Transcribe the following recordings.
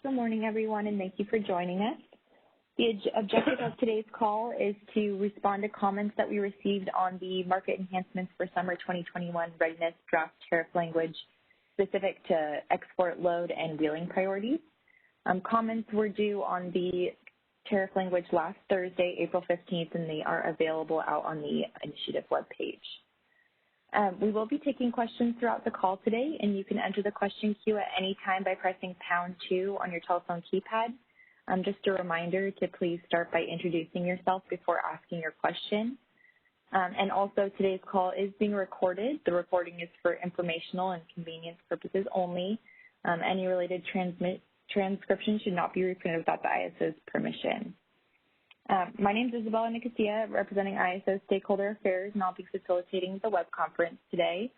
Good morning, everyone, and thank you for joining us. The objective of today's call is to respond to comments that we received on the market enhancements for summer 2021 readiness draft tariff language specific to export load and wheeling priorities. Comments were due on the tariff language last Thursday, April 15th, and they are available out on the initiative webpage. We will be taking questions throughout the call today, and you can enter the question queue at any time by pressing #2 on your telephone keypad. Just a reminder to please start by introducing yourself before asking your question. And also, today's call is being recorded. The recording is for informational and convenience purposes only. Any related transcription should not be reprinted without the ISO's permission. My name is Isabella Nicosia, representing ISO Stakeholder Affairs, and I'll be facilitating the web conference today.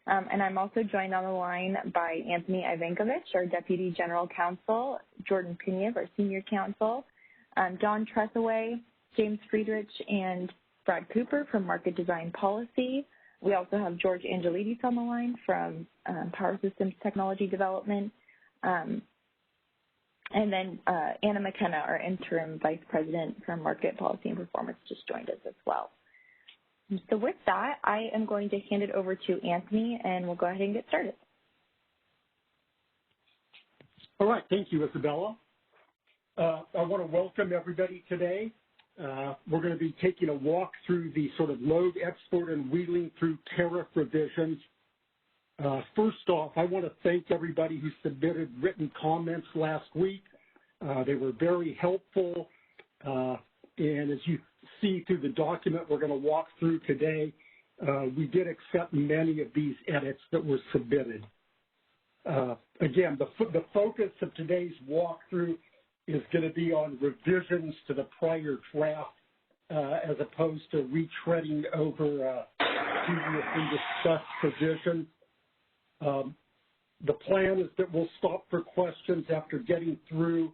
And I'm also joined on the line by Anthony Ivankovich, our Deputy General Counsel, Jordan Piniev, our Senior Counsel, Don Trethaway, James Friedrich, and Brad Cooper from Market Design Policy. We also have George Angelides on the line from Power Systems Technology Development. And then Anna McKenna, our Interim Vice President from Market Policy and Performance, just joined us as well. So with that, I am going to hand it over to Anthony, and we'll go ahead and get started. All right. Thank you, Isabella. I want to welcome everybody today. We're going to be taking a walk through the sort of load, export, and wheeling through tariff revisions. First off, I want to thank everybody who submitted written comments last week. They were very helpful. And as you see through the document we're going to walk through today, we did accept many of these edits that were submitted. Again, the focus of today's walkthrough is going to be on revisions to the prior draft as opposed to retreading over previously discussed provisions. The plan is that we'll stop for questions after getting through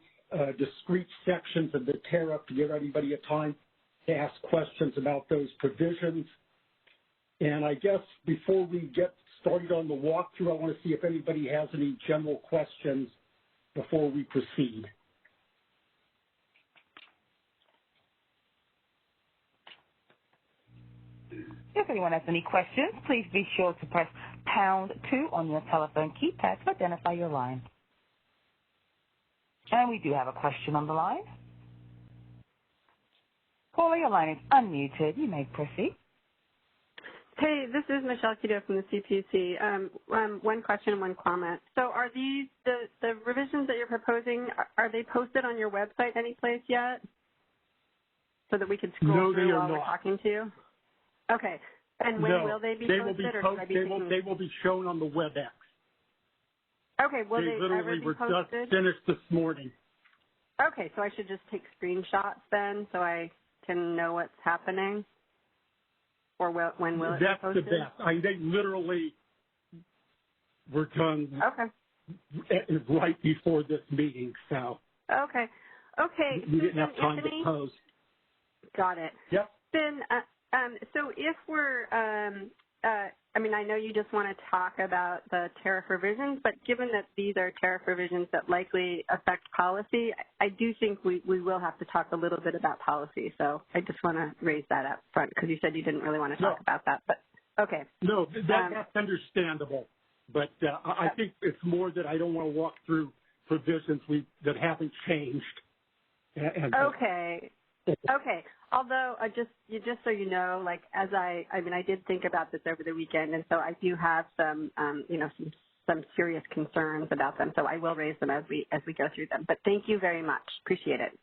discrete sections of the tariff to give everybody a time to ask questions about those provisions. And I guess before we get started on the walkthrough, I want to see if anybody has any general questions before we proceed. If anyone has any questions, please be sure to press #2 on your telephone keypad to identify your line. And we do have a question on the line. Caller, your line is unmuted. You may proceed. Hey, this is Michelle Kido from the CPUC. One question and one comment. So are these, the revisions that you're proposing, are they posted on your website anyplace yet? So that we can scroll through while we're talking to you? Okay. And when will they be posted? They will be shown on the WebEx. Okay. Will they literally ever be posted? were just finished this morning. Okay. So I should just take screenshots then so I can know what's happening? Or when will it be posted? That's the best. They literally were done right before this meeting. So Okay. We didn't have time to post. Got it. Yep. Then, so if we're, I know you just want to talk about the tariff revisions, but given that these are tariff revisions that likely affect policy, I do think we will have to talk a little bit about policy. So I just want to raise that up front because you said you didn't really want to talk about that. But okay. No, that's understandable. But I think it's more that I don't want to walk through provisions that haven't changed. Okay. Although, just so you know, like I did think about this over the weekend, and so I do have some serious concerns about them. So I will raise them as we go through them. But thank you very much. Appreciate it.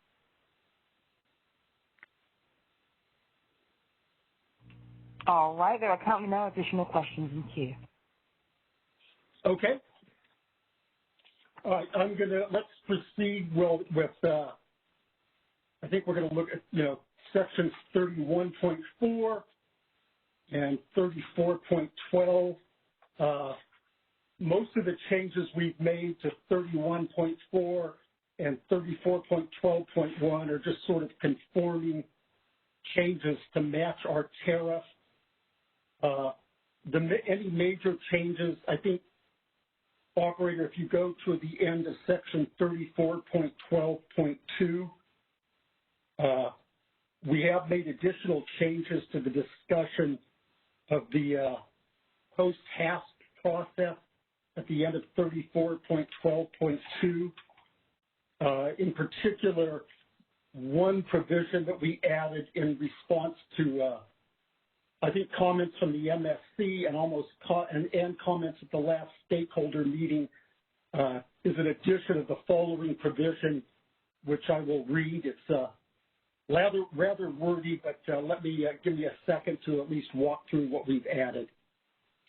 All right. There are currently no additional questions in queue. Okay. All right. Let's proceed with. I think we're going to look at sections 31.4 and 34.12. Most of the changes we've made to 31.4 and 34.12.1 are just sort of conforming changes to match our tariff. Any major changes, I think Operator, if you go to the end of section 34.12.2, we have made additional changes to the discussion of the post-HASP process at the end of 34.12.2. In particular, one provision that we added in response to, I think, comments from the MSC and and comments at the last stakeholder meeting is an addition of the following provision, which I will read. It's rather wordy, but let me give me a second to at least walk through what we've added.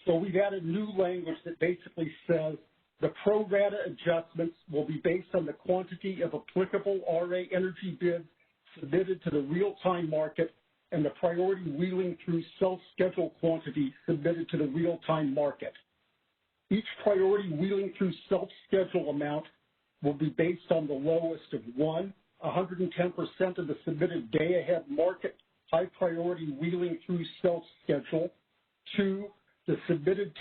So we've added new language that basically says the pro rata adjustments will be based on the quantity of applicable RA energy bids submitted to the real-time market and the priority wheeling through self-schedule quantity submitted to the real-time market. Each priority wheeling through self-schedule amount will be based on the lowest of 1, 110% of the submitted day-ahead market high priority wheeling through self-schedule, 2, the submitted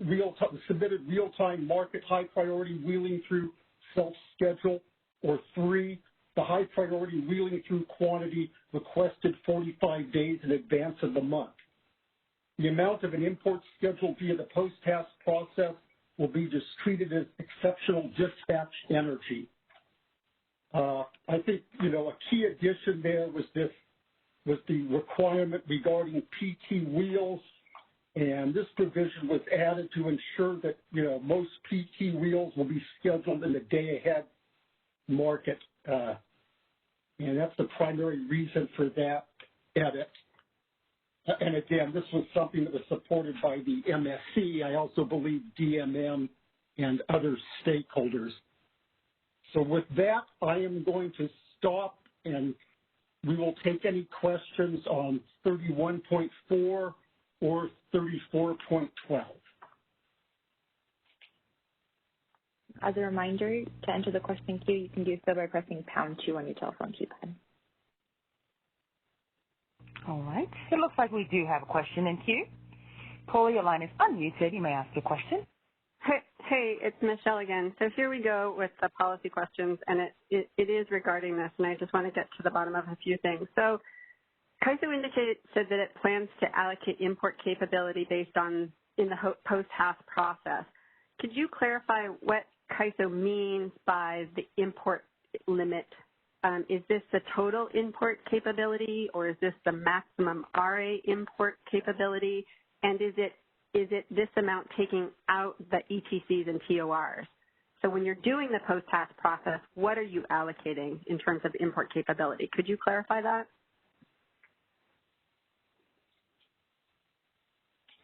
real-time market high priority wheeling through self-schedule, or 3, the high priority wheeling through quantity requested 45 days in advance of the month. The amount of an import scheduled via the post-HASP process will be just treated as exceptional dispatch energy. I think, a key addition there was the requirement regarding PT wheels, and this provision was added to ensure that, most PT wheels will be scheduled in the day-ahead market, and that's the primary reason for that edit. And again, this was something that was supported by the MSC, I also believe DMM, and other stakeholders. So with that, I am going to stop, and we will take any questions on 31.4 or 34.12. As a reminder, to enter the question queue, you can do so by pressing #2 on your telephone keypad. All right. It looks like we do have a question in queue. Paula, your line is unmuted. You may ask your question. Hey, it's Michelle again. So here we go with the policy questions, and it is regarding this, and I just want to get to the bottom of a few things. So CAISO said that it plans to allocate import capability based on in the post-HASP process. Could you clarify what CAISO means by the import limit? Is this the total import capability, or is this the maximum RA import capability? And is it this amount taking out the ETCs and TORs? So when you're doing the post-HASP process, what are you allocating in terms of import capability? Could you clarify that?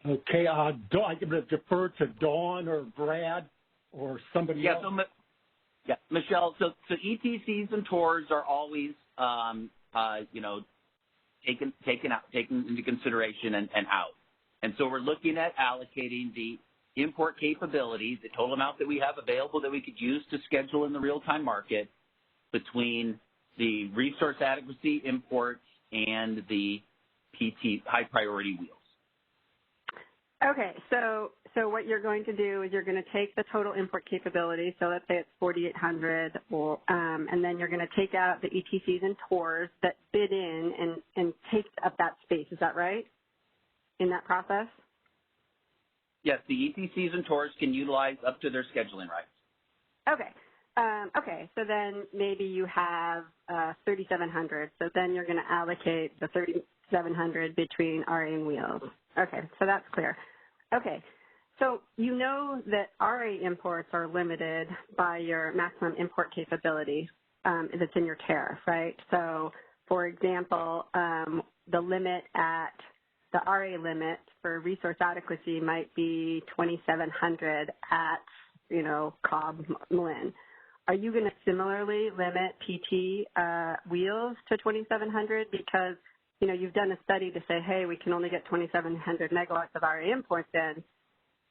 Okay, I'm going to defer to Dawn or Brad or somebody else. Michelle, so ETCs and TORs are always, taken into consideration and out. And so we're looking at allocating the import capability, the total amount that we have available that we could use to schedule in the real-time market between the resource adequacy imports and the PT high priority wheels. Okay, so what you're going to do is you're going to take the total import capability, so let's say it's 4,800, and then you're going to take out the ETCs and TORs that bid in and take up that space. Is that right, in that process? Yes, the ETCs and TORs can utilize up to their scheduling rights. Okay. Okay, so then maybe you have 3,700, so then you're going to allocate the 3,700 between RA and wheels. Okay, so that's clear. Okay, so you know that RA imports are limited by your maximum import capability that's in your tariff, right? So, for example, the limit at the RA limit for resource adequacy might be 2,700 at, Cobb Malin. Are you going to similarly limit PT wheels to 2,700 because you've done a study to say, hey, we can only get 2,700 megawatts of RA imports in.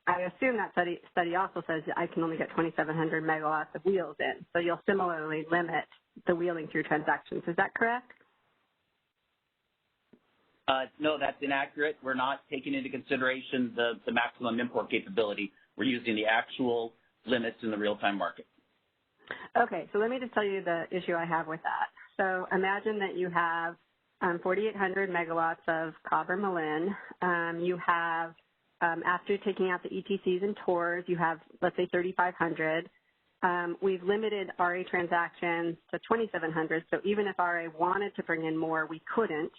I assume that study also says that I can only get 2,700 megawatts of wheels in. So you'll similarly limit the wheeling through transactions. Is that correct? No, that's inaccurate. We're not taking into consideration the maximum import capability. We're using the actual limits in the real-time market. Okay, so let me just tell you the issue I have with that. So imagine that you have 4,800 megawatts of copper Malin. You have, after taking out the ETCs and TORs, you have, let's say, 3,500. We've limited RA transactions to 2,700, so even if RA wanted to bring in more, we couldn't.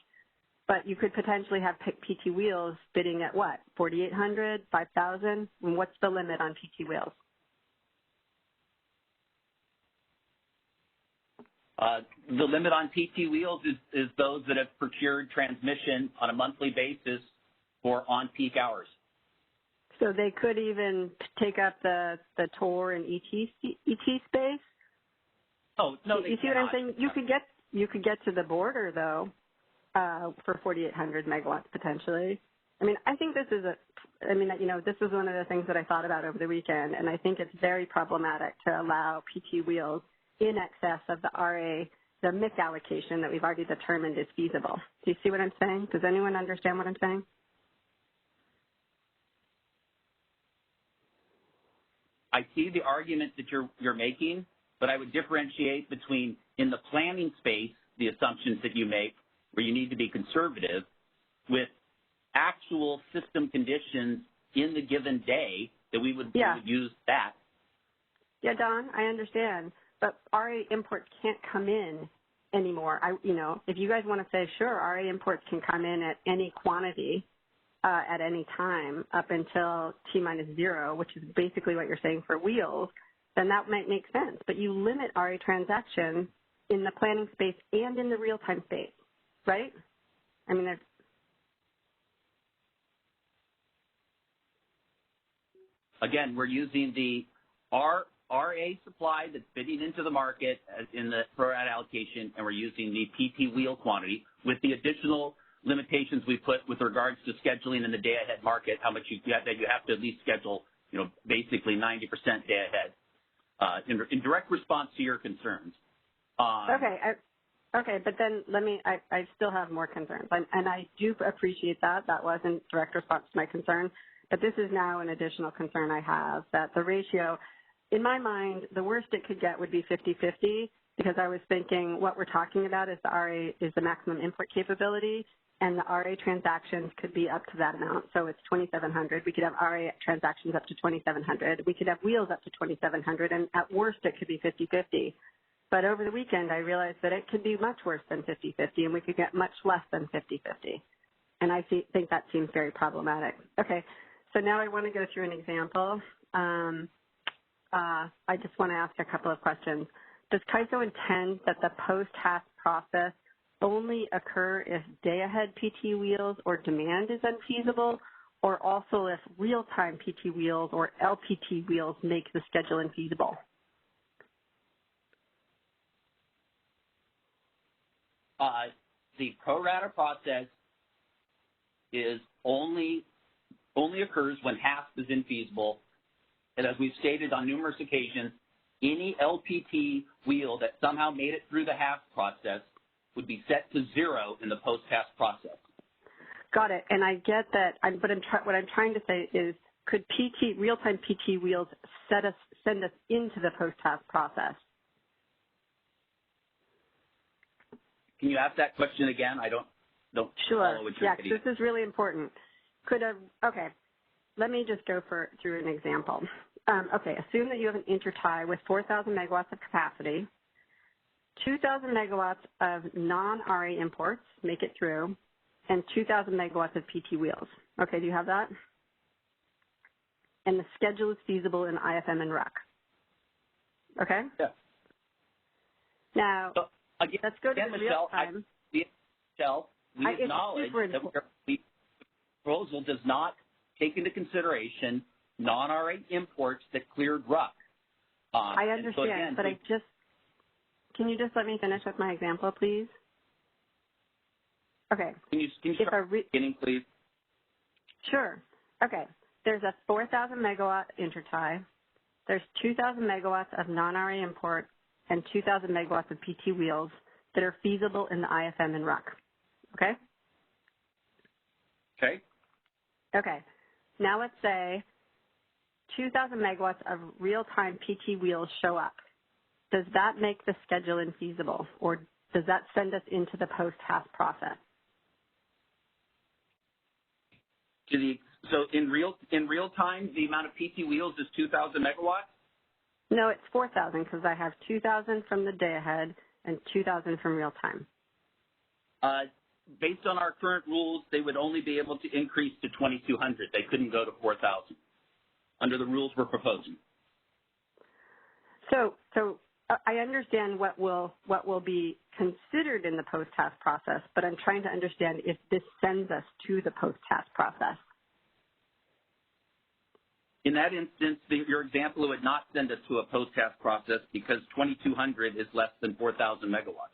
But you could potentially have PT Wheels bidding at what, 4,800, 5,000? And what's the limit on PT Wheels? The limit on PT Wheels is those that have procured transmission on a monthly basis for on-peak hours. So they could even take up the TOR and ET space? Oh, no, you see what I'm saying? You could get to the border, though, for 4,800 megawatts potentially. I mean, I think this is this is one of the things that I thought about over the weekend, and I think it's very problematic to allow PT Wheels in excess of the RA, the misallocation that we've already determined is feasible. Do you see what I'm saying? Does anyone understand what I'm saying? I see the argument that you're making, but I would differentiate between, in the planning space, the assumptions that you make, where you need to be conservative, with actual system conditions in the given day that we would use that. Yeah, Don, I understand. But RA imports can't come in anymore. If you guys want to say, sure, RA imports can come in at any quantity at any time up until T-0, which is basically what you're saying for wheels, then that might make sense. But you limit RA transactions in the planning space and in the real-time space, right? I mean, again, we're using the RA supply that's bidding into the market in the pro rata allocation, and we're using the PT wheel quantity with the additional limitations we put with regards to scheduling in the day-ahead market, how much you have to at least schedule, basically 90% day-ahead, in direct response to your concerns. Okay, but then I still have more concerns, and I do appreciate that. That wasn't direct response to my concern, but this is now an additional concern I have, that the ratio, in my mind, the worst it could get would be 50-50, because I was thinking what we're talking about is the RA is the maximum import capability, and the RA transactions could be up to that amount. So it's 2,700. We could have RA transactions up to 2,700. We could have wheels up to 2,700, and at worst it could be 50-50. But over the weekend, I realized that it could be much worse than 50-50, and we could get much less than 50-50. And I think that seems very problematic. Okay, so now I want to go through an example. I just want to ask a couple of questions. Does CAISO intend that the post-task process only occur if day-ahead PT wheels or demand is unfeasible, or also if real-time PT wheels or LPT wheels make the schedule infeasible? The pro rata process is only occurs when HASP is infeasible. And as we've stated on numerous occasions, any LPT wheel that somehow made it through the HASP process would be set to 0 in the post-HASP process. Got it. And I get that. But what I'm trying to say is, could real-time PT wheels send us into the post-HASP process? Can you ask that question again? I don't follow what you're getting. This is really important. Okay, let me just go through an example. Assume that you have an intertie with 4,000 megawatts of capacity, 2,000 megawatts of non-RA imports make it through, and 2,000 megawatts of PT wheels. Okay, do you have that? And the schedule is feasible in IFM and RUC. Okay? Yeah. Now, again, let's go to the real time. Michelle, we acknowledge that the proposal does not take into consideration non-RA imports that cleared RUC. I understand, but can you just let me finish with my example, please? Okay. Can you start beginning, please? Sure. Okay. There's a 4,000 megawatt intertie. There's 2,000 megawatts of non-RA import and 2,000 megawatts of PT wheels that are feasible in the IFM and RUC. Okay? Okay. Okay. Now let's say 2,000 megawatts of real-time PT wheels show up, does that make the schedule infeasible, or does that send us into the post-HAS process? So in real time, the amount of PT wheels is 2,000 megawatts? No, it's 4,000 because I have 2,000 from the day ahead and 2,000 from real time. Based on our current rules, they would only be able to increase to 2,200. They couldn't go to 4,000 under the rules we're proposing. So I understand what will be considered in the post-HAS process, but I'm trying to understand if this sends us to the post-HAS process. In that instance, your example would not send us to a post-HAS process because 2,200 is less than 4,000 megawatts.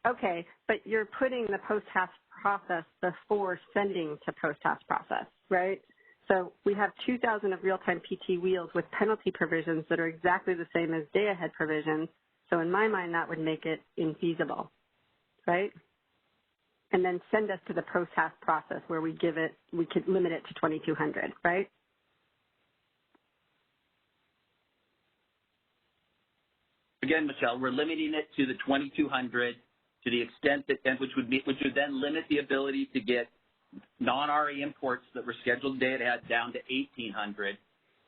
Okay, but you're putting the post-HAS process before sending to post-HAS process, right? So we have 2,000 of real-time PT wheels with penalty provisions that are exactly the same as day-ahead provisions. So in my mind, that would make it infeasible, right? And then send us to the post-HAS process where we could limit it to 2,200, right? Again, Michelle, we're limiting it to the 2,200 to the extent that, which would then limit the ability to get non-RA imports that were scheduled today ahead down to 1,800.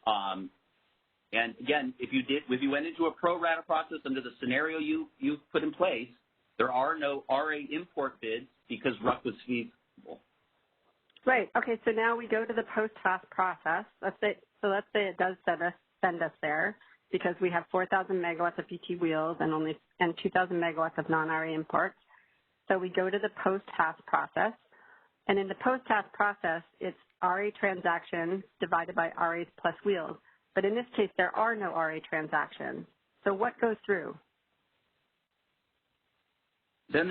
And again, if you went into a pro rata process under the scenario you put in place, there are no RA import bids because RUC was feasible. Right. Okay. So now we go to the post-HAS process. Let's say it does send us there because we have 4,000 megawatts of PT wheels and 2,000 megawatts of non-RA imports. So we go to the post-HAS process. And in the post-HAS process, it's RA transactions divided by RAs plus wheels. But in this case, there are no RA transactions. So what goes through? Then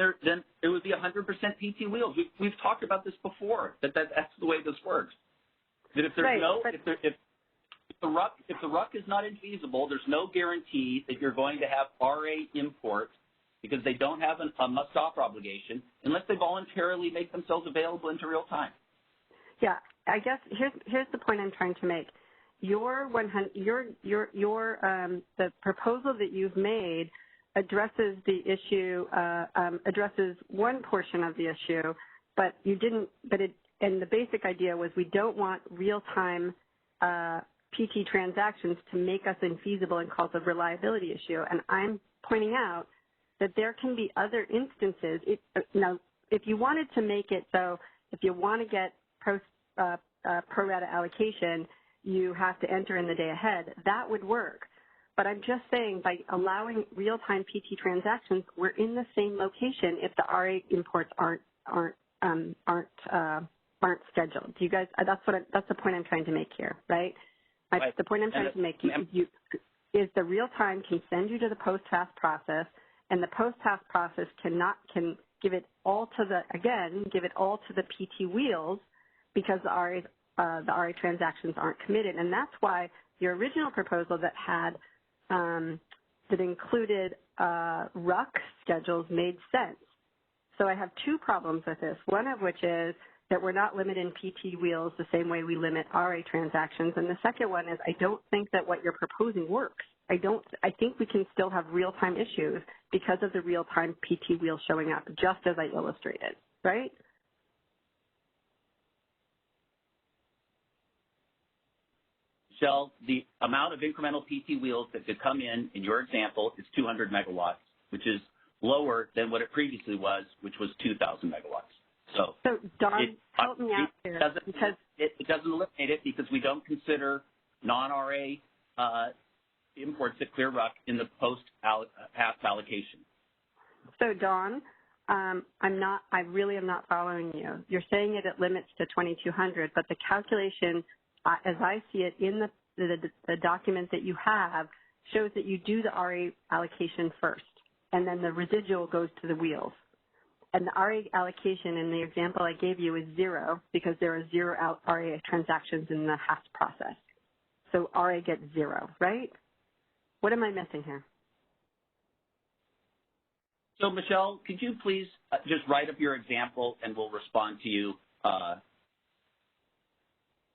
it would be 100% PT wheels. We've talked about this before. That's the way this works. That if there's if the RUC is not infeasible, there's no guarantee that you're going to have RA imports because they don't have a must-offer obligation unless they voluntarily make themselves available into real time. Yeah, I guess here's the point I'm trying to make. The proposal that you've made addresses the issue, addresses one portion of the issue, but you didn't. And the basic idea was we don't want real-time PT transactions to make us infeasible and cause a reliability issue. And I'm pointing out that there can be other instances. Now, if you wanted to make it so, if you want to get pro rata allocation, you have to enter in the day ahead. That would work. But I'm just saying by allowing real-time PT transactions, we're in the same location if the RA imports aren't scheduled. Do you guys? That's the point I'm trying to make here, right? Right. The point I'm trying to make is the real-time can send you to the post-HAS process, and the post-HAS process can give it all to the PT wheels because the RA transactions aren't committed, and that's why your original proposal that included RUC schedules made sense. So I have two problems with this. One of which is that we're not limiting PT wheels the same way we limit RA transactions, and the second one is I don't think that what you're proposing works. I think we can still have real-time issues because of the real-time PT wheel showing up, just as I illustrated, right? Michelle, the amount of incremental PT wheels that could come in your example, is 200 megawatts, which is lower than what it previously was, which was 2,000 megawatts. So Don, help me out here. It doesn't eliminate it because we don't consider non-RA imports that clear RUC in the post-HAS allocation. So Don, I really am not following you. You're saying it limits to 2,200, but the calculation, as I see it in the document that you have, shows that you do the RA allocation first, and then the residual goes to the wheels. And the RA allocation in the example I gave you is 0 because there are 0 RA transactions in the HAS process. So RA gets 0, right? What am I missing here? So, Michelle, could you please just write up your example and we'll respond to you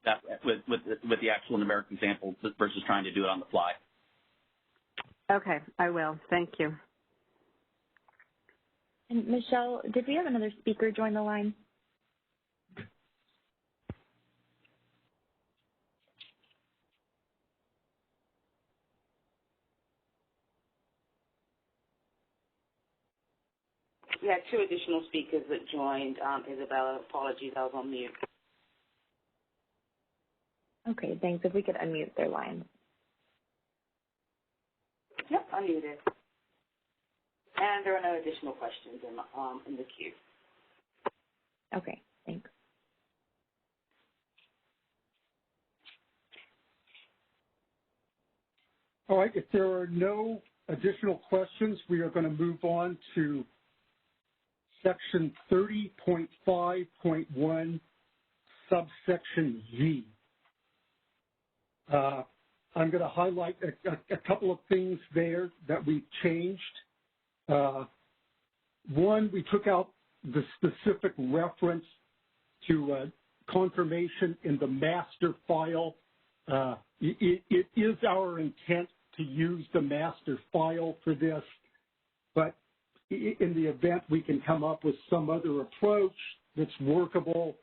that with the actual numeric example versus trying to do it on the fly. Okay, I will. Thank you. And Michelle, did we have another speaker join the line? We had two additional speakers that joined. Isabella, apologies, I was on mute. Okay, thanks. If we could unmute their lines. Yep, unmuted. And there are no additional questions in the queue. Okay, thanks. All right, if there are no additional questions, we are going to move on to Section 30.5.1, subsection Z. I'm going to highlight a couple of things there that we've changed. One, we took out the specific reference to confirmation in the master file. It is our intent to use the master file for this, but in the event we can come up with some other approach that's workable,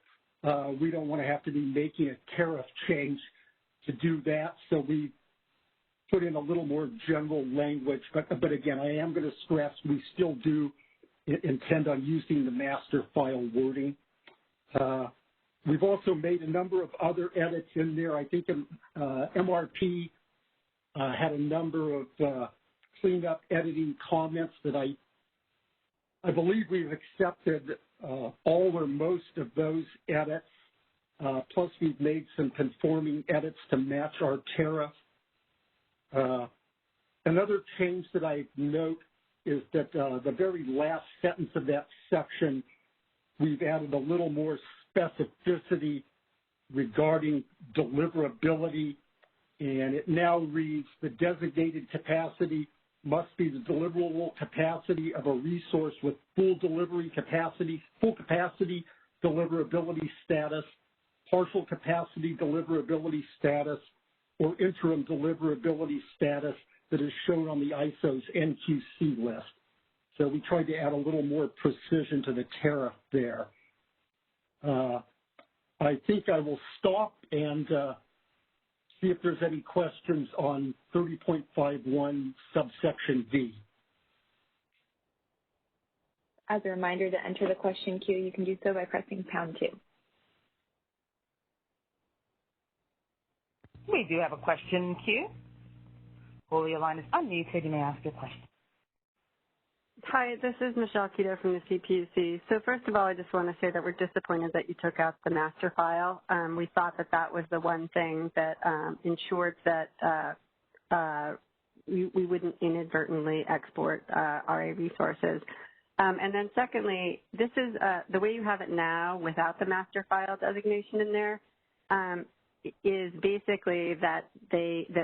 we don't want to have to be making a tariff change to do that, so we put in a little more general language. But again, I am going to stress we still do intend on using the master file wording. We've also made a number of other edits in there. I think MRP had a number of cleanup editing comments that I believe we've accepted all or most of those edits. Plus, we've made some conforming edits to match our tariff. Another change that I note is that the very last sentence of that section, we've added a little more specificity regarding deliverability, and it now reads, the designated capacity must be the deliverable capacity of a resource with full delivery capacity, full capacity deliverability status, partial capacity deliverability status, or interim deliverability status that is shown on the ISO's NQC list. So we tried to add a little more precision to the tariff there. I think I will stop and see if there's any questions on 30.51 subsection V. As a reminder, to enter the question queue, you can do so by pressing #2. We do have a question queue. Well, your line is unmuted. You may ask your question. Hi, this is Michelle Keto from the CPUC. So first of all, I just want to say that we're disappointed that you took out the master file. We thought that that was the one thing that ensured that we wouldn't inadvertently export RA resources. And then secondly, this is the way you have it now without the master file designation in there is basically that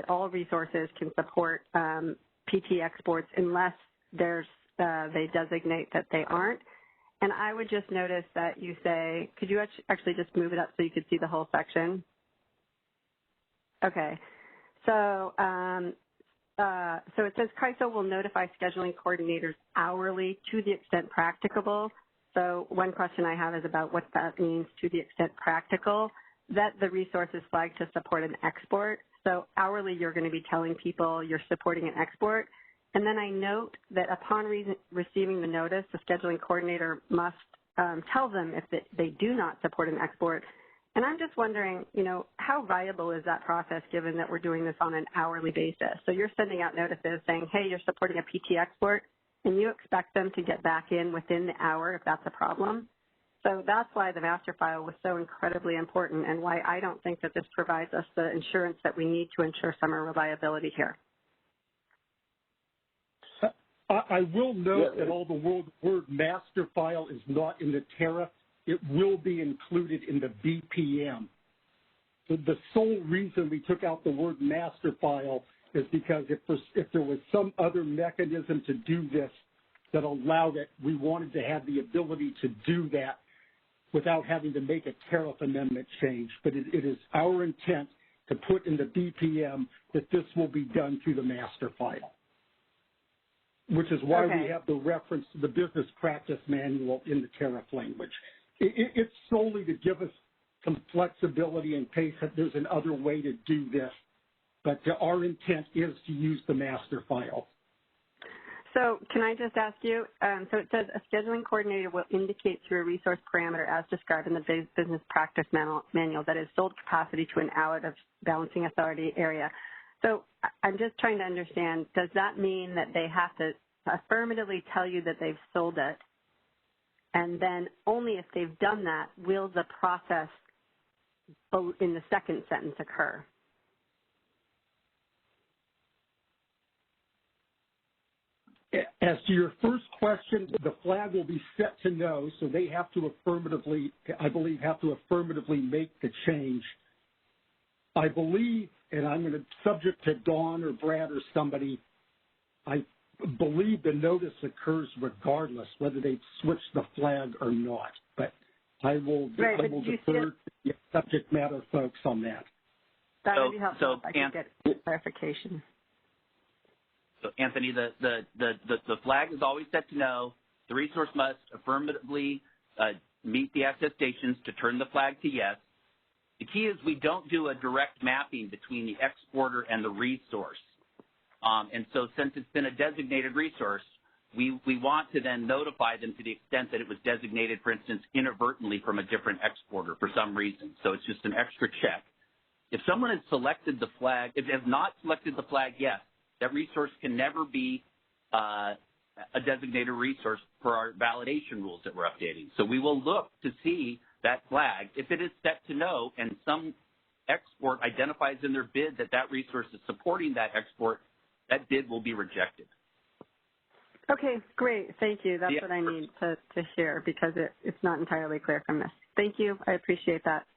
all resources can support PT exports unless they designate that they aren't. And I would just notice that you say, could you actually just move it up so you could see the whole section? Okay. So it says CAISO will notify scheduling coordinators hourly to the extent practicable. So one question I have is about what that means, to the extent practical, that the resource is flagged to support an export. So hourly, you're going to be telling people you're supporting an export. And then I note that upon receiving the notice, the scheduling coordinator must tell them if they do not support an export. And I'm just wondering, how viable is that process given that we're doing this on an hourly basis? So you're sending out notices saying, hey, you're supporting a PT export, and you expect them to get back in within the hour if that's a problem. So that's why the master file was so incredibly important and why I don't think that this provides us the insurance that we need to ensure summer reliability here. I will note that although the word master file is not in the tariff, it will be included in the BPM. So the sole reason we took out the word master file is because if there was some other mechanism to do this that allowed it, we wanted to have the ability to do that. without having to make a tariff amendment change. But it is our intent to put in the BPM that this will be done through the master file, which is why we have the reference to the business practice manual in the tariff language. It's solely to give us some flexibility in case that there's another way to do this, but our intent is to use the master file. So can I just ask you, so it says a scheduling coordinator will indicate through a resource parameter as described in the business practice manual that is sold capacity to an out of balancing authority area. So I'm just trying to understand, does that mean that they have to affirmatively tell you that they've sold it, and then only if they've done that will the process in the second sentence occur? As to your first question, the flag will be set to no, so they have to affirmatively, I believe, make the change. I believe, and I'm going to subject to Dawn or Brad or somebody, I believe the notice occurs regardless whether they've switched the flag or not. But I will defer to the subject matter folks on that. That would be helpful if I could get clarification. So, Anthony, the flag is always set to no. The resource must affirmatively meet the attestations to turn the flag to yes. The key is we don't do a direct mapping between the exporter and the resource. And so since it's been a designated resource, we want to then notify them to the extent that it was designated, for instance, inadvertently from a different exporter for some reason. So it's just an extra check. If someone has selected the flag, if they have not selected the flag yet, that resource can never be a designated resource per our validation rules that we're updating. So we will look to see that flag. If it is set to no and some export identifies in their bid that that resource is supporting that export, that bid will be rejected. Okay, great. Thank you. That's what I need to hear because it's not entirely clear from this. Thank you. I appreciate that.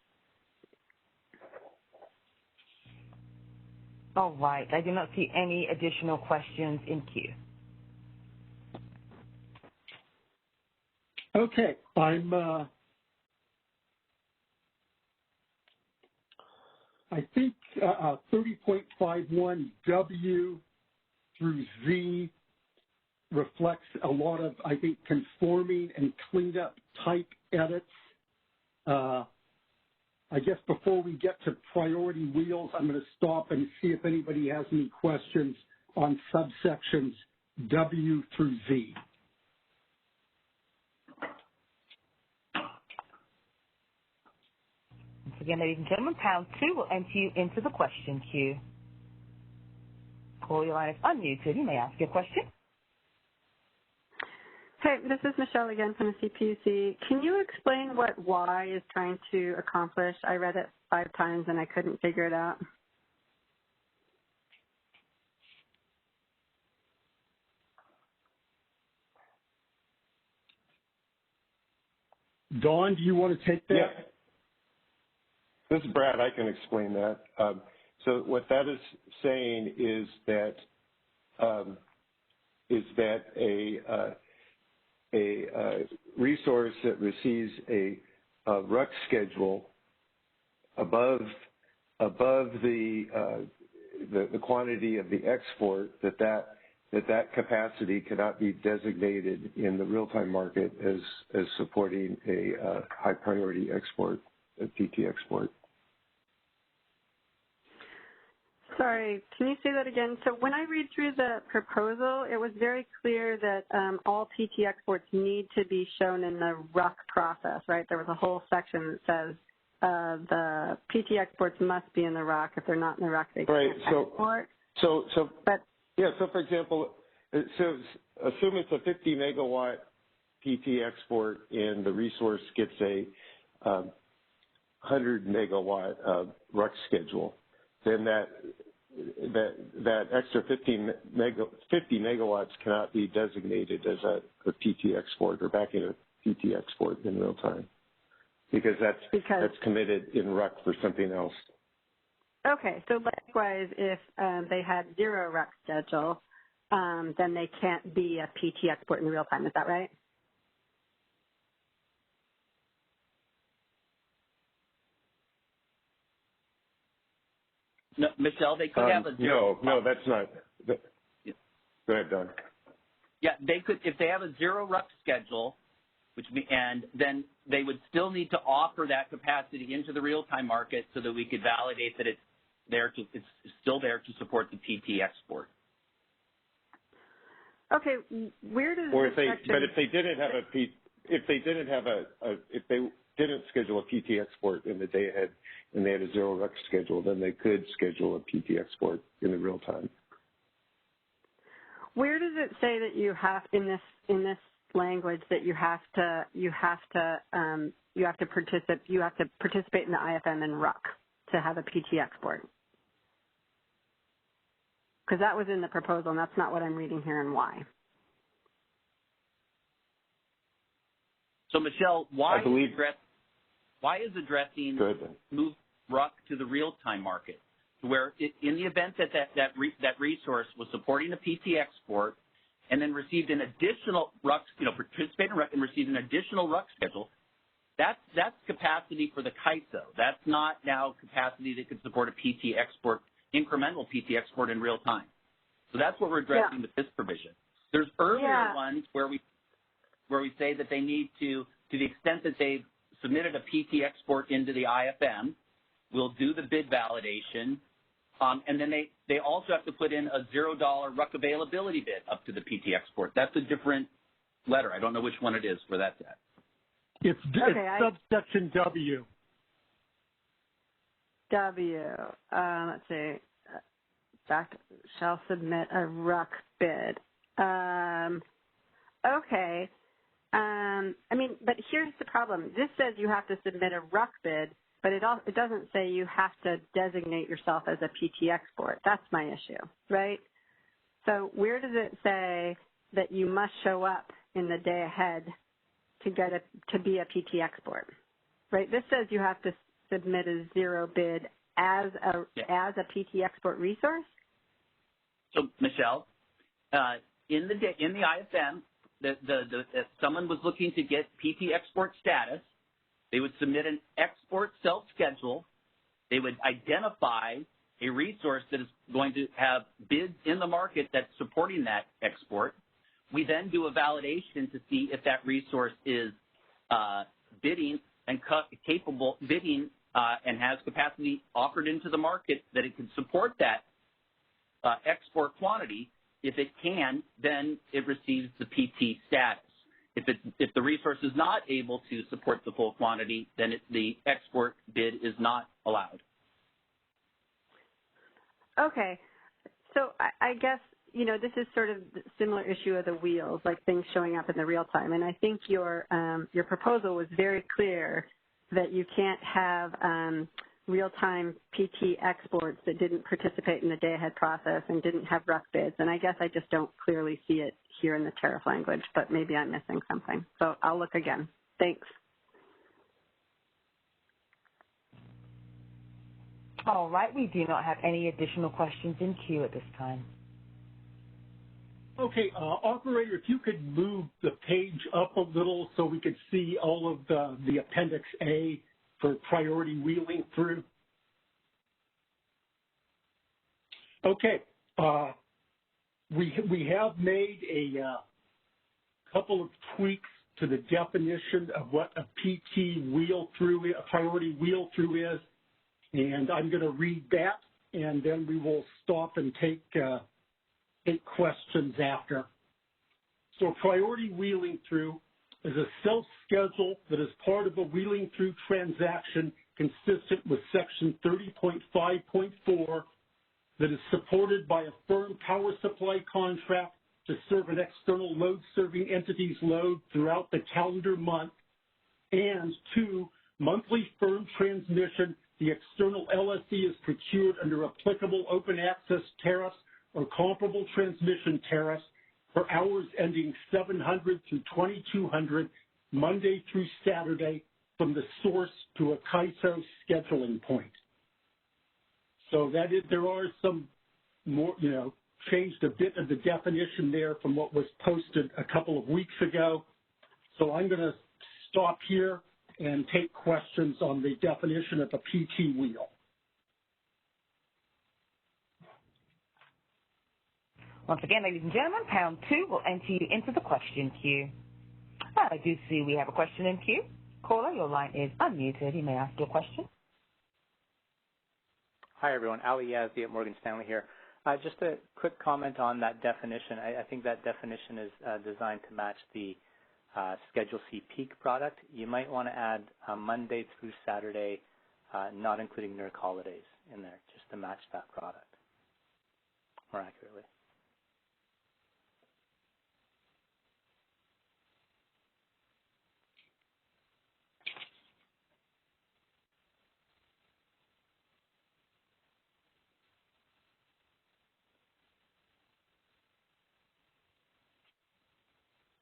All right. I do not see any additional questions in queue. Okay. I think 30.51 W through Z reflects a lot of, I think, conforming and cleaned up type edits. I guess before we get to priority wheels, I'm going to stop and see if anybody has any questions on subsections W through Z. Once again, ladies and gentlemen, #2 will enter you into the question queue. Call your line is unmuted. You may ask your question. Hey, this is Michelle again from the CPUC. Can you explain what Y is trying to accomplish? I read it 5 times and I couldn't figure it out. Dawn, do you want to take that? Yeah. This is Brad. I can explain that. So what that is saying is that a resource that receives a RUC schedule above the quantity of the export, that capacity cannot be designated in the real-time market as supporting a high priority export, a PT export. Sorry, can you say that again? So when I read through the proposal, it was very clear that all PT exports need to be shown in the RUC process, right? There was a whole section that says the PT exports must be in the RUC. If they're not in the RUC, they can't export. So for example, so assume it's a 50 megawatt PT export and the resource gets a 100 megawatt RUC schedule. Then that extra 50 megawatts cannot be designated as a PT export or back in a PT export in real time because that's committed in RUC for something else. Okay, so likewise, if they had 0 RUC schedule, then they can't be a PT export in real time. Is that right? No, Michelle, they could have a zero. No, that's not. Yeah. Go ahead, Don. Yeah, they could, if they have a zero ruck schedule, and then they would still need to offer that capacity into the real-time market so that we could validate that it's still there to support the PT export. Okay, where does Or if they didn't schedule a PT export in the day ahead and they had a zero ruck schedule, then they could schedule a PT export in the real time. Where does it say that you have in this language that you have to participate in the IFM and RUC to have a PT export? Because that was in the proposal, and that's not what I'm reading here, and why. So, Michelle, why is addressing move RUC to the real-time market, where in the event that resource was supporting a PT export and then received an additional RUC, participated in RUC and received an additional RUC schedule, that's capacity for the CAISO. That's not now capacity that could support a PT export, incremental PT export in real time. So that's what we're addressing with this provision. There's earlier ones where we say that they need to the extent that they've submitted a PT export into the IFM, we'll do the bid validation, and then they also have to put in a $0 RUC availability bid up to the PT export. That's a different letter. I don't know which one it is for that. It's subsection W. Let's see. Shall submit a RUC bid. Okay. But here's the problem. This says you have to submit a RUC bid, but it doesn't say you have to designate yourself as a PT export. That's my issue, right? So where does it say that you must show up in the day ahead to be a PT export, right? This says you have to submit a zero bid as a PT export resource. So, Michelle, in the IFM, if someone was looking to get PT export status, they would submit an export self-schedule. They would identify a resource that is going to have bids in the market that's supporting that export. We then do a validation to see if that resource is bidding and capable bidding and has capacity offered into the market that it can support that export quantity. If it can, then it receives the PT status. If the resource is not able to support the full quantity, then the export bid is not allowed. Okay. So I guess, this is sort of the similar issue of the wheels, like things showing up in the real time. And I think your proposal was very clear that you can't have real-time PT exports that didn't participate in the day-ahead process and didn't have RUC bids. And I guess I just don't clearly see it here in the tariff language, but maybe I'm missing something. So I'll look again. Thanks. All right. We do not have any additional questions in queue at this time. Okay, operator, if you could move the page up a little so we could see all of the Appendix A for priority wheeling through. Okay, we have made a couple of tweaks to the definition of what a PT wheel through, a priority wheel through is, and I'm going to read that, and then we will stop and take questions after. So a priority wheeling through is a self-schedule that is part of a wheeling through transaction consistent with Section 30.5.4 that is supported by a firm power supply contract to serve an external load-serving entity's load throughout the calendar month, and 2, monthly firm transmission. The external LSE is procured under applicable open access tariffs or comparable transmission tariffs for hours ending 700 through 2200, Monday through Saturday, from the source to a CAISO scheduling point. So there are some more, changed a bit of the definition there from what was posted a couple of weeks ago. So I'm going to stop here and take questions on the definition of a PT wheel. Once again, ladies and gentlemen, #2 will enter you into the question queue. I do see we have a question in queue. Caller, your line is unmuted. You may ask your question. Hi, everyone. Ali Yazdi at Morgan Stanley here. Just a quick comment on that definition. I think that definition is designed to match the Schedule C peak product. You might want to add Monday through Saturday, not including NERC holidays in there, just to match that product more accurately.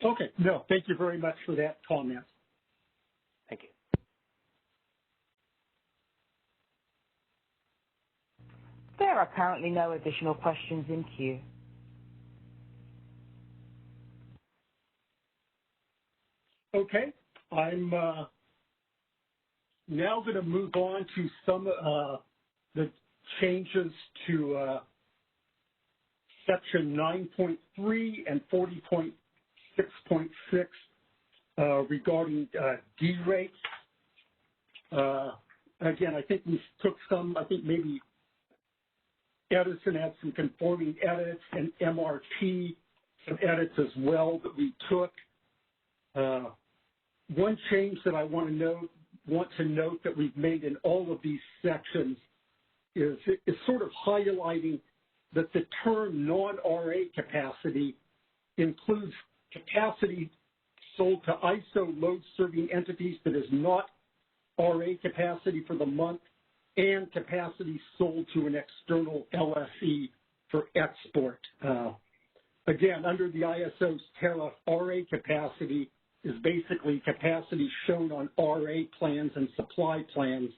Okay. No, thank you very much for that comment. Thank you. There are currently no additional questions in queue. Okay. I'm now going to move on to some the changes to Section 9.3 and 40.6.6 regarding D rates. Again, I think we took some, maybe Edison had some conforming edits and MRT some edits as well that we took. One change that I want to note that we've made in all of these sections is sort of highlighting that the term non-RA capacity includes capacity sold to ISO load-serving entities that is not RA capacity for the month and capacity sold to an external LSE for export. Again, under the ISO's tariff, RA capacity is basically capacity shown on RA plans and supply plans,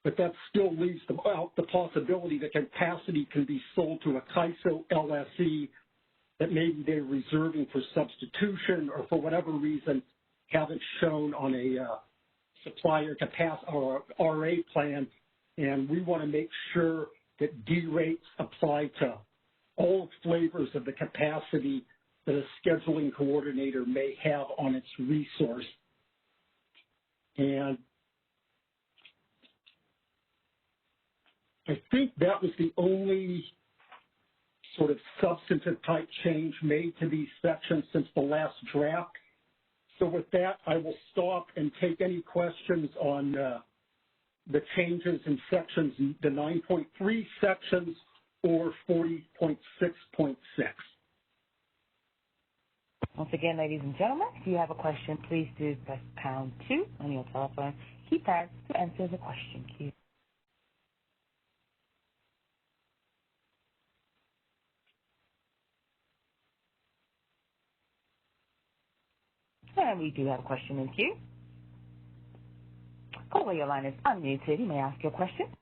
but that still leaves out the possibility that capacity can be sold to a CAISO LSE that maybe they're reserving for substitution or for whatever reason haven't shown on a supplier capacity or RA plan, and we want to make sure that D rates apply to all flavors of the capacity that a scheduling coordinator may have on its resource. And I think that was the only sort of substantive type change made to these sections since the last draft. So with that, I will stop and take any questions on the changes in sections, the 9.3 sections or 40.6.6. Once again, ladies and gentlemen, if you have a question, please do press #2 on your telephone keypad to enter the question queue. And we do have a question in queue. Caller, your line is unmuted. You may ask your question.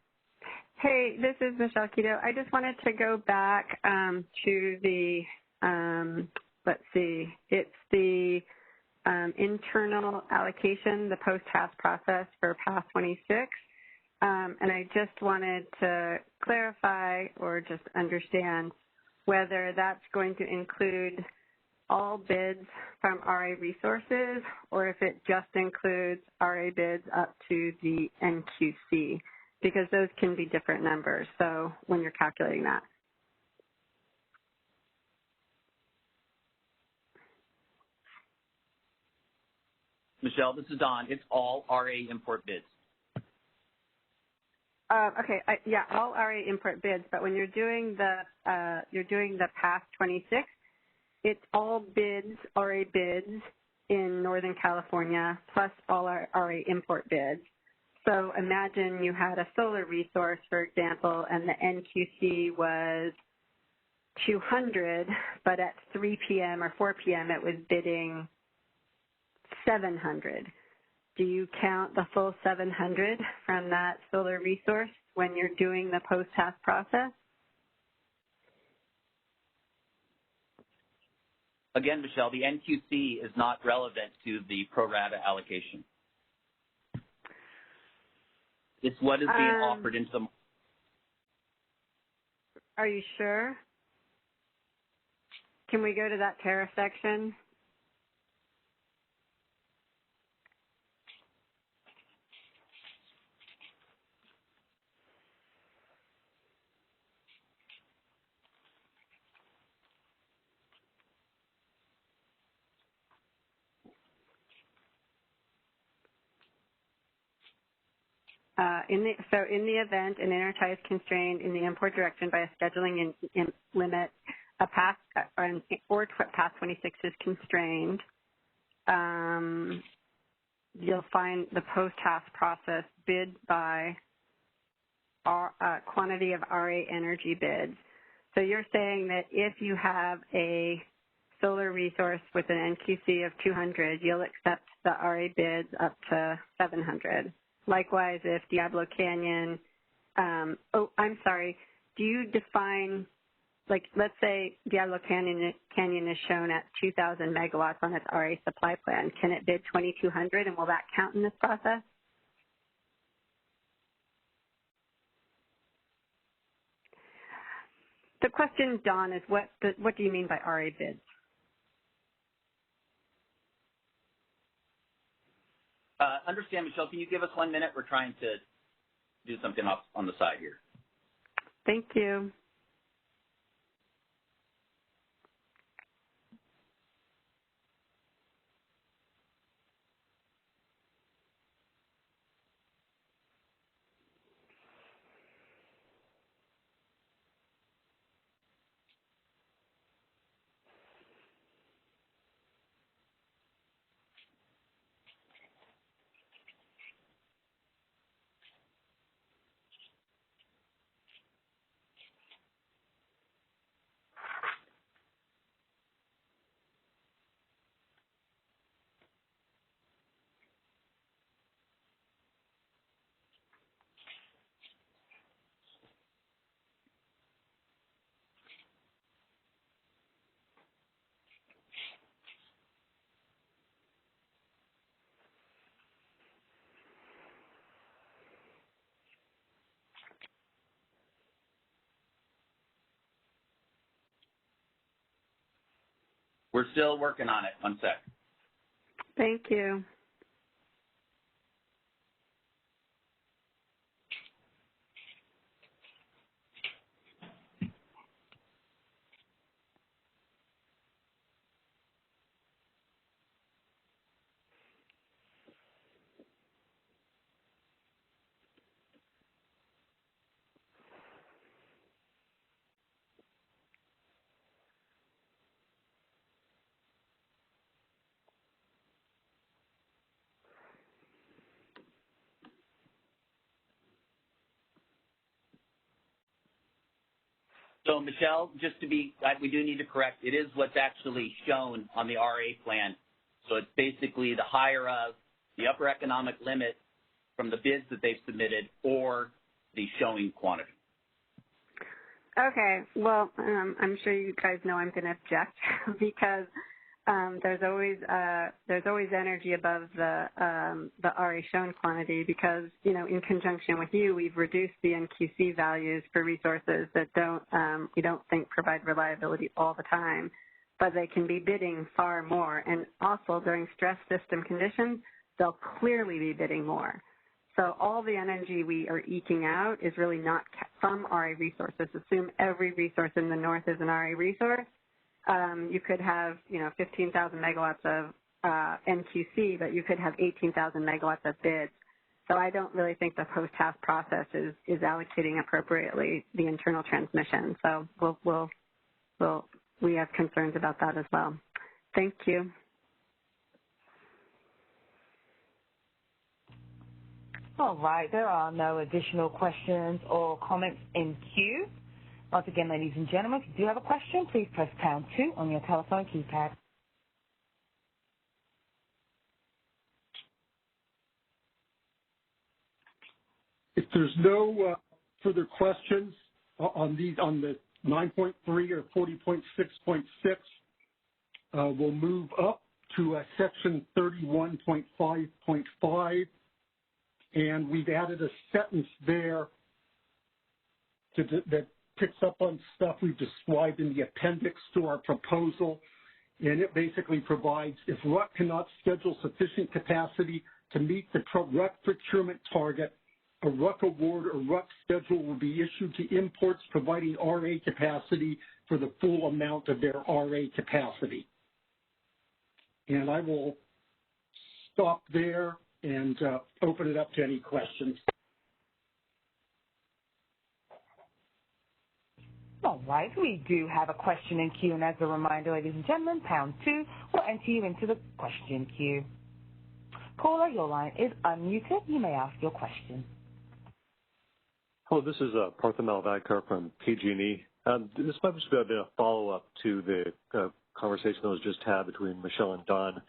Hey, this is Michelle Quito. I just wanted to go back to the, let's see, it's the internal allocation, the post-task process for PAS 26. And I just wanted to clarify or just understand whether that's going to include all bids from RA resources or if it just includes RA bids up to the NQC, because those can be different numbers. So when you're calculating that. Michelle, this is Don. It's all RA import bids. Okay, yeah, all RA import bids, but when you're doing the PAS 26, it's all bids, RA bids in Northern California, plus all our RA import bids. So imagine you had a solar resource, for example, and the NQC was 200, but at 3 p.m. or 4 p.m. it was bidding 700. Do you count the full 700 from that solar resource when you're doing the post-task process? Again, Michelle, the NQC is not relevant to the pro rata allocation. It's what is being offered into the. Are you sure? Can we go to that tariff section? In the event an intertie is constrained in the import direction by a scheduling limit, a path or path 26 is constrained, you'll find the post-task process bid by quantity of RA energy bids. So you're saying that if you have a solar resource with an NQC of 200, you'll accept the RA bids up to 700. Likewise, if Diablo Canyon, do you define, like, let's say Diablo Canyon is shown at 2,000 megawatts on its RA supply plan. Can it bid 2,200, and will that count in this process? The question, Dawn, is what do you mean by RA bids? Understand, Michelle, can you give us 1 minute? We're trying to do something off on the side here. Thank you. We're still working on it. 1 sec. Thank you. So, Michelle, just to be, we do need to correct, it is what's actually shown on the RA plan. So it's basically the higher of the upper economic limit from the bids that they've submitted or the showing quantity. Okay. Well, I'm sure you guys know I'm going to object because there's always energy above the RA shown quantity because, you know, in conjunction with you, we've reduced the NQC values for resources that we don't think provide reliability all the time, but they can be bidding far more. And also during stress system conditions, they'll clearly be bidding more. So all the energy we are eking out is really not from RA resources. Assume every resource in the north is an RA resource. You could have, 15,000 megawatts of NQC, but you could have 18,000 megawatts of bids. So I don't really think the post-task process is allocating appropriately the internal transmission. So we have concerns about that as well. Thank you. All right, there are no additional questions or comments in queue. Once again, ladies and gentlemen, if you do have a question, please press pound 2 on your telephone keypad. If there's no further questions on the 9.3 or 40.6.6, we'll move up to section 31.5.5, and we've added a sentence there that picks up on stuff we've described in the appendix to our proposal, and it basically provides if RUC cannot schedule sufficient capacity to meet the RUC procurement target, a RUC award or RUC schedule will be issued to imports providing RA capacity for the full amount of their RA capacity. And I will stop there and open it up to any questions. All right, we do have a question in queue, and as a reminder, ladies and gentlemen, #2 will enter you into the question queue. Caller, your line is unmuted. You may ask your question. Hello, this is Partha Malvadkar from PG&E. This might just be a follow-up to the conversation that was just had between Michelle and Don.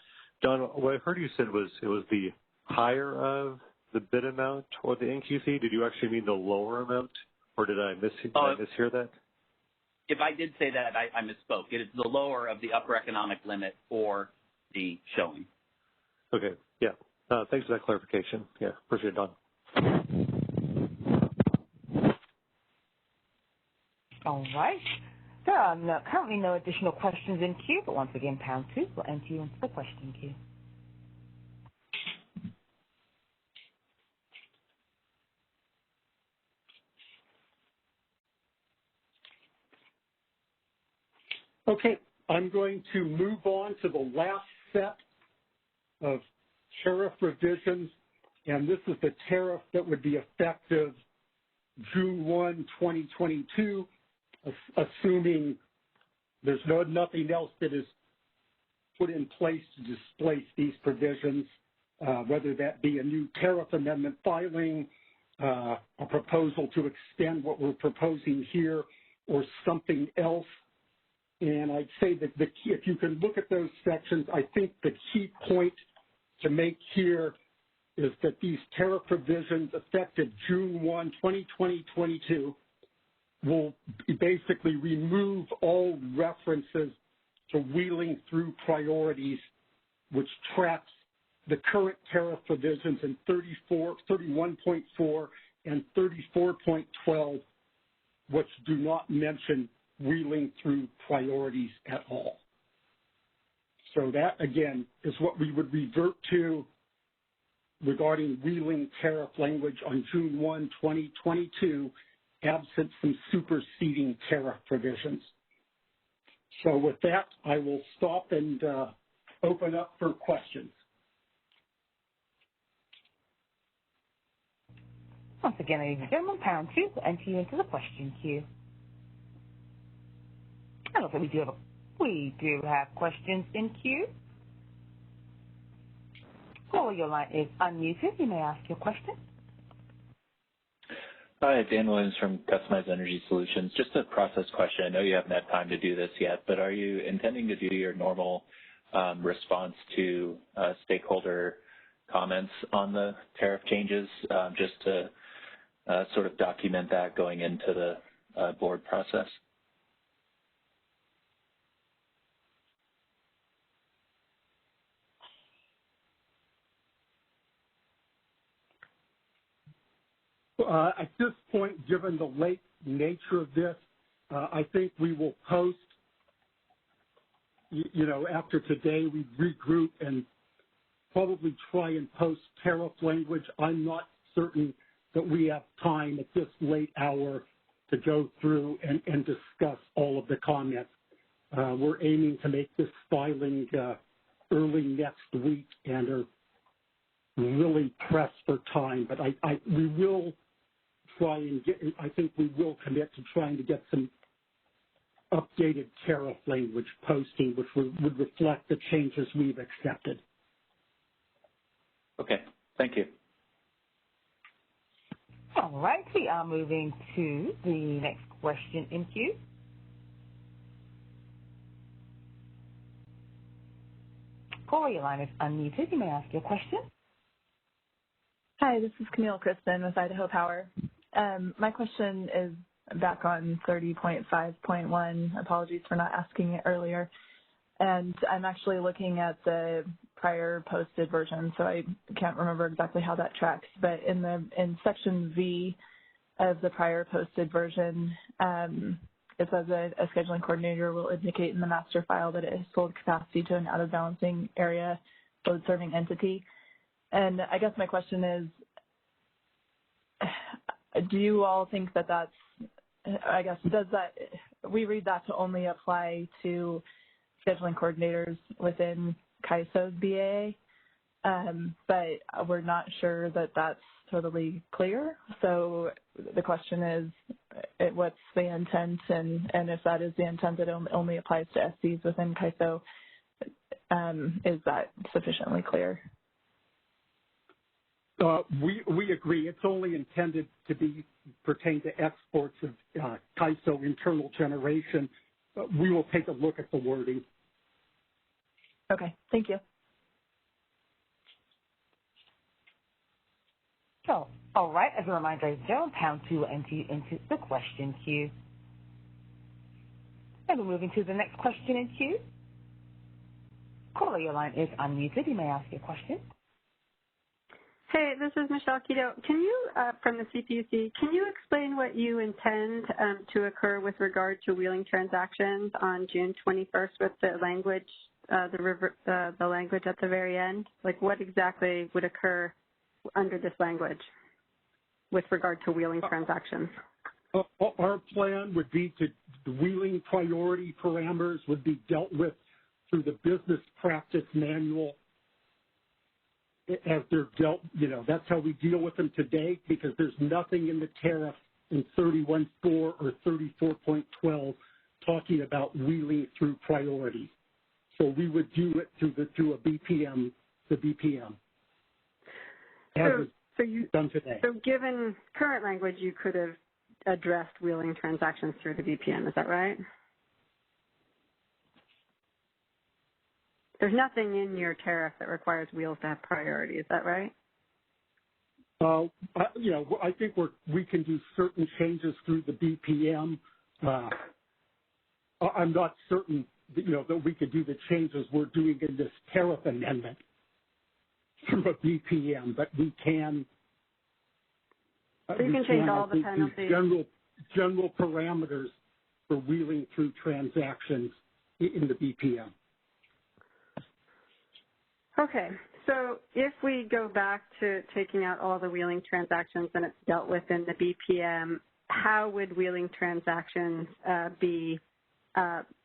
Don, what I heard you said was it was the higher of the bid amount or the NQC. Did you actually mean the lower amount, or did I mishear that? If I did say that, I misspoke. It is the lower of the upper economic limit or the showing. Okay, yeah. Thanks for that clarification. Yeah, appreciate it, Don. All right. There are currently no additional questions in queue, but once again, #2 will enter you into the question queue. Okay, I'm going to move on to the last set of tariff revisions, and this is the tariff that would be effective June 1, 2022, assuming there's nothing else that is put in place to displace these provisions, whether that be a new tariff amendment filing, a proposal to extend what we're proposing here, or something else. And I'd say that if you can look at those sections, I think the key point to make here is that these tariff provisions effective June 1, 2022 will basically remove all references to wheeling through priorities, which tracks the current tariff provisions in 31.4 and 34.12, which do not mention wheeling through priorities at all. So that, again, is what we would revert to regarding wheeling tariff language on June 1, 2022, absent some superseding tariff provisions. So with that, I will stop and open up for questions. Once again, ladies and gentlemen, #2 will enter you into the question queue. I don't think we do have questions in queue. Caller, your line is unmuted. You may ask your question. Hi, Dan Williams from Customized Energy Solutions. Just a process question. I know you haven't had time to do this yet, but are you intending to do your normal response to stakeholder comments on the tariff changes, just to sort of document that going into the board process? At this point, given the late nature of this, I think we will post, after today, we regroup and probably try and post tariff language. I'm not certain that we have time at this late hour to go through and discuss all of the comments. We're aiming to make this filing early next week and are really pressed for time, but we will try and I think we will commit to trying to get some updated tariff language posting, which would reflect the changes we've accepted. Okay, thank you. All right, we are moving to the next question in queue. Caller, your line is unmuted. You may ask your question. Hi, this is Camille Crispin with Idaho Power. My question is back on 30.5.1. Apologies for not asking it earlier. And I'm actually looking at the prior posted version, so I can't remember exactly how that tracks. But in section V, of the prior posted version, it says a scheduling coordinator will indicate in the master file that it has sold capacity to an out-of-balancing area load serving entity. And I guess my question is, do you all think that that's, I guess, does that, we read that to only apply to scheduling coordinators within CAISO's BAA, but we're not sure that that's totally clear. So the question is, what's the intent, and if that is the intent that only applies to SCs within CAISO, is that sufficiently clear? We agree. It's only intended to pertain to exports of CAISO internal generation. We will take a look at the wording. Okay, thank you. So, all right, as a reminder, ladies and gentlemen, pound 2 will enter you into the question queue. And we're moving to the next question in queue. Caller, your line is unmuted. You may ask your question. Hey, this is Michelle Quito. Can you, from the CPUC, can you explain what you intend to occur with regard to wheeling transactions on June 21st with the language, the language at the very end? Like, what exactly would occur under this language with regard to wheeling transactions? Our plan would be the wheeling priority parameters would be dealt with through the business practice manual as they're dealt, that's how we deal with them today, because there's nothing in the tariff in 31.4 or 34.12 talking about wheeling through priority. So we would do it through a BPM, the BPM. So done today. So given current language, you could have addressed wheeling transactions through the BPM, is that right? There's nothing in your tariff that requires wheels to have priority, is that right? I think we can do certain changes through the BPM. I'm not certain that we could do the changes we're doing in this tariff amendment through a BPM, but we can. So you can change all the penalties. General parameters for wheeling through transactions in the BPM. Okay, so if we go back to taking out all the wheeling transactions and it's dealt with in the BPM, how would wheeling transactions be prioritized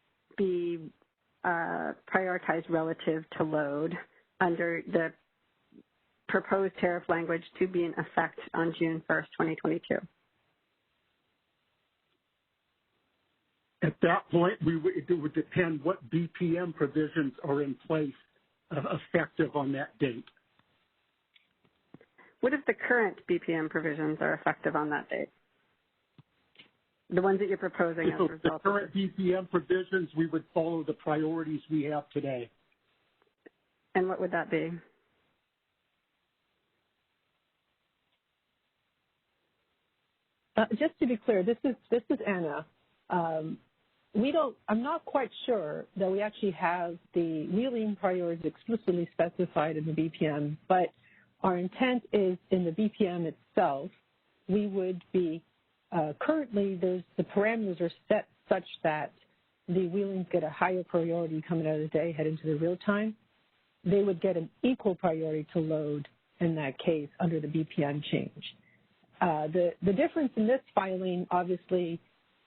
relative to load under the proposed tariff language to be in effect on June 1st, 2022? At that point, it would depend what BPM provisions are in place effective on that date. What if the current BPM provisions are effective on that date? The ones that you're proposing as a result of the current BPM provisions, we would follow the priorities we have today. And what would that be? Just to be clear, this is Anna. I'm not quite sure that we actually have the wheeling priorities explicitly specified in the BPM, but our intent is in the BPM itself, we would be, currently the parameters are set such that the wheelings get a higher priority coming out of the day, head into the real time. They would get an equal priority to load in that case under the BPM change. The difference in this filing, obviously,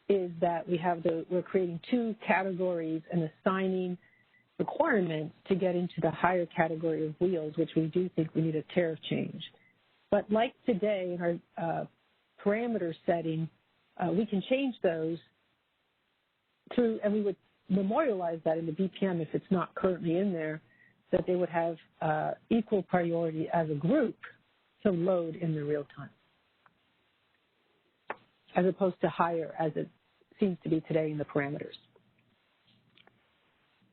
is that we're creating two categories and assigning requirements to get into the higher category of wheels, which we do think we need a tariff change. But like today in our parameter setting, we can change those through, and we would memorialize that in the BPM if it's not currently in there, that they would have equal priority as a group to load in the real time, as opposed to higher as it seems to be today in the parameters.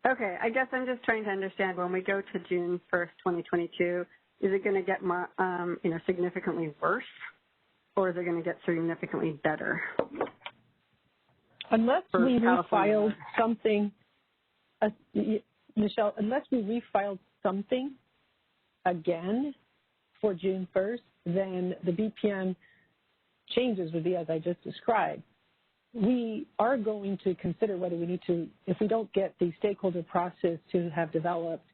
Okay, I guess I'm just trying to understand when we go to June 1st, 2022, is it going to get significantly worse, or is it going to get significantly better? Unless we refiled something, Michelle, unless we refiled something again for June 1st, then the BPM changes would be as I just described. We are going to consider whether we need to, if we don't get the stakeholder process to have developed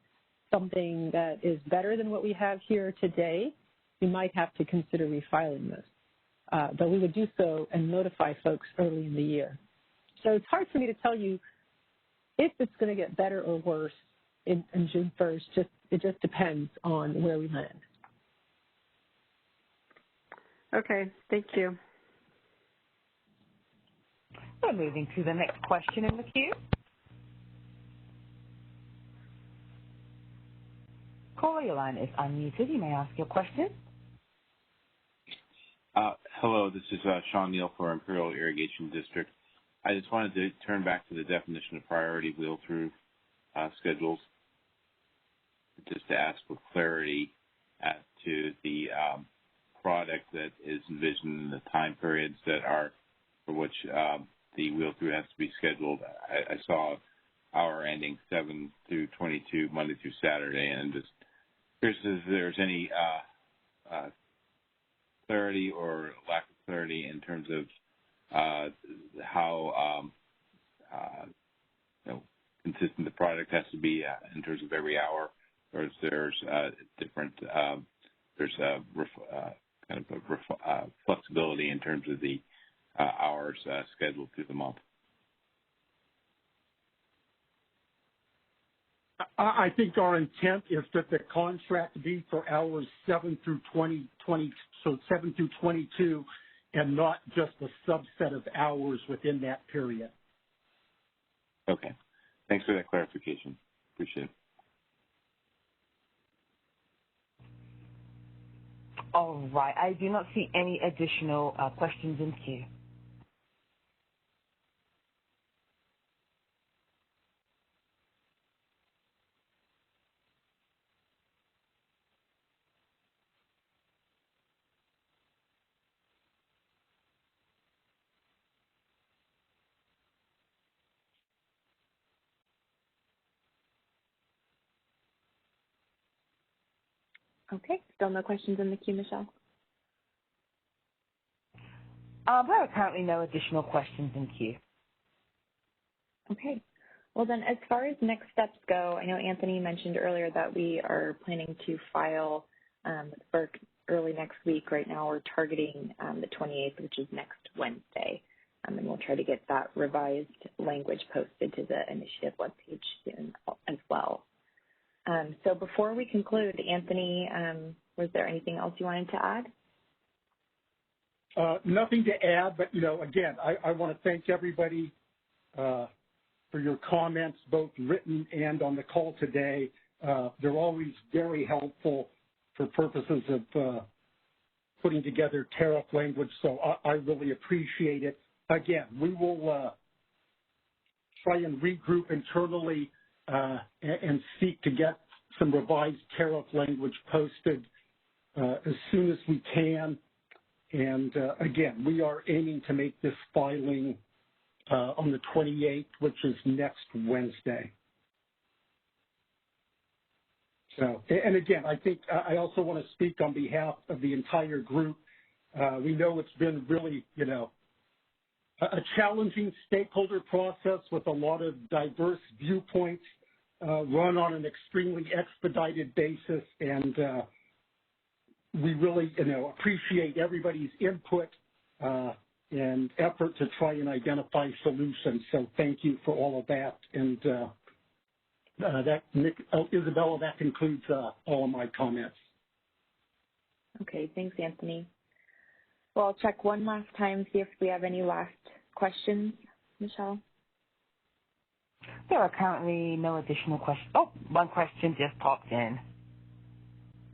something that is better than what we have here today, we might have to consider refiling this. But we would do so and notify folks early in the year. So it's hard for me to tell you if it's going to get better or worse in June 1st. It just depends on where we land. Okay, thank you. We're moving to the next question in the queue. Caller, your line is unmuted. You may ask your question. Hello, this is Sean Neal for Imperial Irrigation District. I just wanted to turn back to the definition of priority wheel-through schedules, just to ask for clarity as to the product that is envisioned in the time periods that are for which the wheel-through has to be scheduled. I saw hour ending 7 through 22, Monday through Saturday, and just curious if there's any clarity or lack of clarity in terms of how consistent the product has to be in terms of every hour, or if there's different flexibility in terms of the hours scheduled through the month. I think our intent is that the contract be for hours 7 through 7 through 22, and not just a subset of hours within that period. Okay. Thanks for that clarification. Appreciate it. All right. I do not see any additional questions in queue. Okay, still no questions in the queue, Michelle? There are currently no additional questions in queue. Okay. Well, then, as far as next steps go, I know Anthony mentioned earlier that we are planning to file for early next week. Right now, we're targeting the 28th, which is next Wednesday. And we'll try to get that revised language posted to the initiative webpage soon as well. So before we conclude, Anthony, was there anything else you wanted to add? Nothing to add, but, again, I want to thank everybody for your comments, both written and on the call today. They're always very helpful for purposes of putting together tariff language, so I really appreciate it. Again, we will try and regroup internally and seek to get some revised tariff language posted as soon as we can. And again, we are aiming to make this filing on the 28th, which is next Wednesday. So, and again, I think I also want to speak on behalf of the entire group. We know it's been really, a challenging stakeholder process with a lot of diverse viewpoints run on an extremely expedited basis, and we really, appreciate everybody's input and effort to try and identify solutions. So thank you for all of that. And Isabella, that concludes all of my comments. Okay, thanks, Anthony. Well, I'll check one last time, see if we have any last questions. Michelle? There are currently no additional questions. Oh, one question just popped in.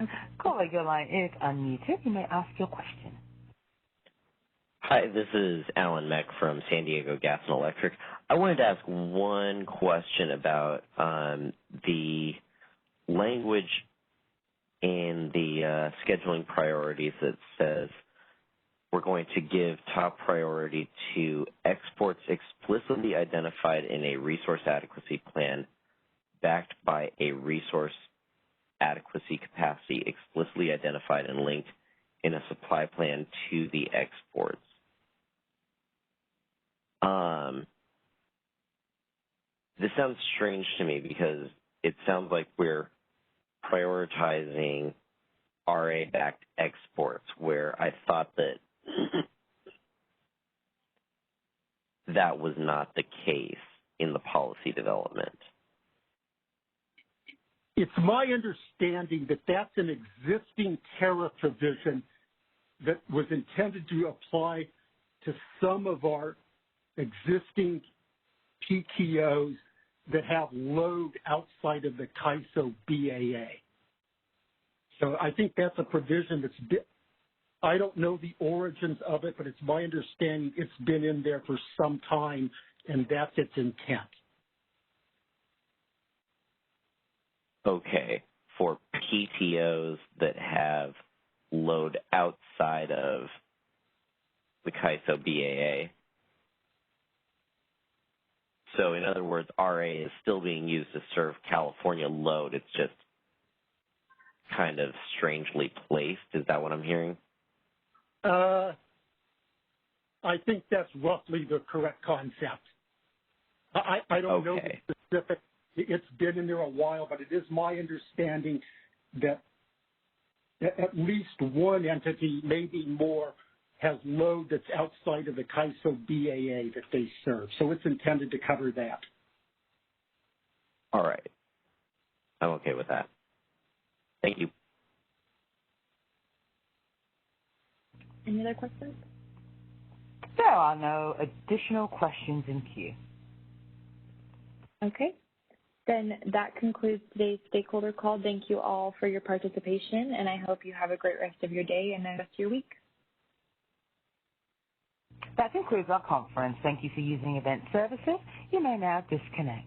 Okay. Caller, your line is unmuted. You may ask your question. Hi, this is Alan Meck from San Diego Gas and Electric. I wanted to ask one question about the language in the scheduling priorities that says we're going to give top priority to exports explicitly identified in a resource adequacy plan backed by a resource adequacy capacity explicitly identified and linked in a supply plan to the exports. This sounds strange to me because it sounds like we're prioritizing RA-backed exports, where I thought that that was not the case in the policy development. It's my understanding that that's an existing tariff provision that was intended to apply to some of our existing PTOs that have load outside of the CAISO BAA. So I think that's a provision that's, I don't know the origins of it, but it's my understanding it's been in there for some time, and that's its intent. Okay, for PTOs that have load outside of the CAISO BAA. So in other words, RA is still being used to serve California load. It's just kind of strangely placed. Is that what I'm hearing? I think that's roughly the correct concept. I don't know the specific. It's been in there a while, but it is my understanding that at least one entity, maybe more, has load that's outside of the CAISO BAA that they serve. So it's intended to cover that. All right. I'm okay with that. Thank you. Any other questions? There are no additional questions in queue. Okay. Then that concludes today's stakeholder call. Thank you all for your participation, and I hope you have a great rest of your day and the rest of your week. That concludes our conference. Thank you for using Event Services. You may now disconnect.